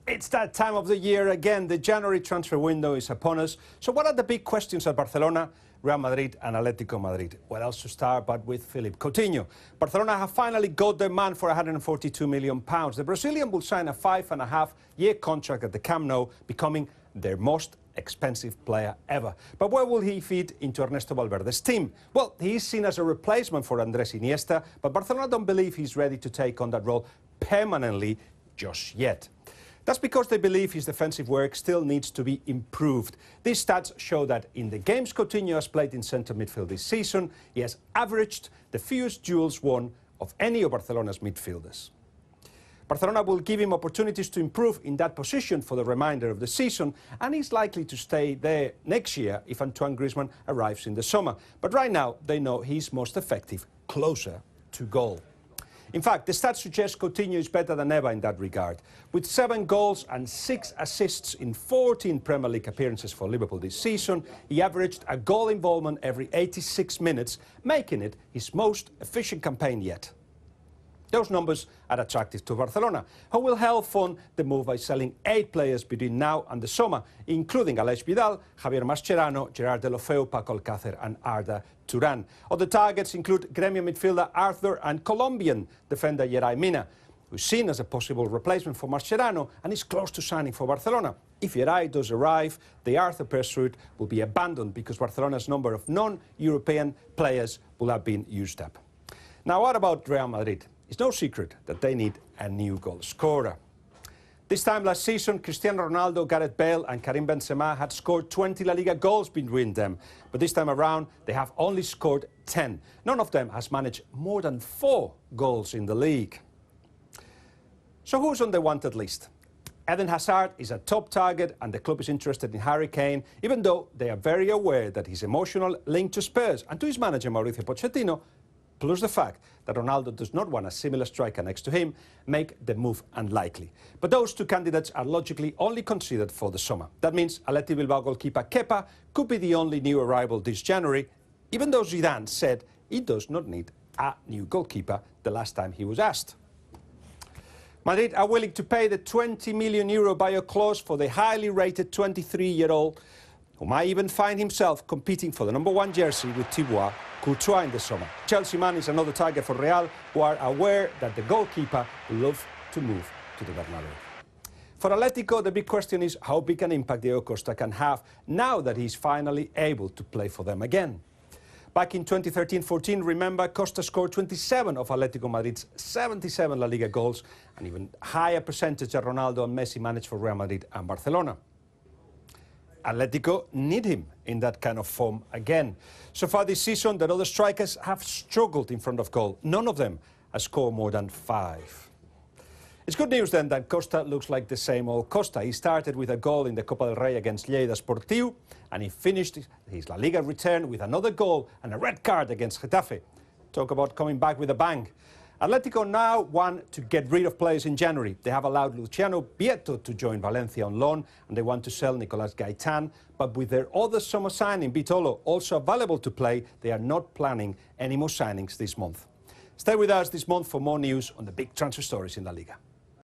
It's that time of the year again. The January transfer window is upon us. So what are the big questions at Barcelona, Real Madrid and Atletico Madrid? What else to start but with Philippe Coutinho? Barcelona have finally got their man for £142 million. The Brazilian will sign a 5.5-year contract at the Camp Nou, becoming their most expensive player ever. But where will he fit into Ernesto Valverde's team? Well, he is seen as a replacement for Andrés Iniesta, but Barcelona don't believe he's ready to take on that role permanently just yet. That's because they believe his defensive work still needs to be improved. These stats show that in the games Coutinho has played in centre midfield this season, he has averaged the fewest duels won of any of Barcelona's midfielders. Barcelona will give him opportunities to improve in that position for the remainder of the season, and he's likely to stay there next year if Antoine Griezmann arrives in the summer. But right now, they know he's most effective closer to goal. In fact, the stats suggest Coutinho is better than ever in that regard. With 7 goals and 6 assists in 14 Premier League appearances for Liverpool this season, he averaged a goal involvement every 86 minutes, making it his most efficient campaign yet. Those numbers are attractive to Barcelona, who will help fund the move by selling 8 players between now and the summer, including Aleix Vidal, Javier Mascherano, Gerard Deulofeu, Paco Alcácer and Arda Turan. Other targets include Gremio midfielder Arthur and Colombian defender Yeray Mina, who's seen as a possible replacement for Mascherano and is close to signing for Barcelona. If Yeray does arrive, the Arthur pursuit will be abandoned because Barcelona's number of non-European players will have been used up. Now, what about Real Madrid? It's no secret that they need a new goal scorer. This time last season, Cristiano Ronaldo, Gareth Bale and Karim Benzema had scored 20 La Liga goals between them. But this time around, they have only scored 10. None of them has managed more than 4 goals in the league. So who's on the wanted list? Eden Hazard is a top target and the club is interested in Harry Kane, even though they are very aware that his emotional link to Spurs and to his manager Mauricio Pochettino, plus the fact that Ronaldo does not want a similar striker next to him, make the move unlikely. But those 2 candidates are logically only considered for the summer. That means Athletic Bilbao goalkeeper Kepa could be the only new arrival this January, even though Zidane said he does not need a new goalkeeper the last time he was asked. Madrid are willing to pay the €20 million buyout clause for the highly rated 23-year-old, who might even find himself competing for the #1 jersey with Thibaut Courtois in the summer. Chelsea man is another target for Real, who are aware that the goalkeeper will love to move to the Bernabeu. For Atletico, the big question is how big an impact Diego Costa can have now that he's finally able to play for them again. Back in 2013-14, remember, Costa scored 27 of Atletico Madrid's 77 La Liga goals, an even higher percentage that Ronaldo and Messi managed for Real Madrid and Barcelona. Atletico need him in that kind of form again. So far this season, the other strikers have struggled in front of goal. None of them has scored more than 5. It's good news then that Costa looks like the same old Costa. He started with a goal in the Copa del Rey against Lleida Sportiu, and he finished his La Liga return with another goal and a red card against Getafe. Talk about coming back with a bang. Atletico now want to get rid of players in January. They have allowed Luciano Bieto to join Valencia on loan, and they want to sell Nicolas Gaitan. But with their other summer signing, Vitolo, also available to play, they are not planning any more signings this month. Stay with us this month for more news on the big transfer stories in La Liga.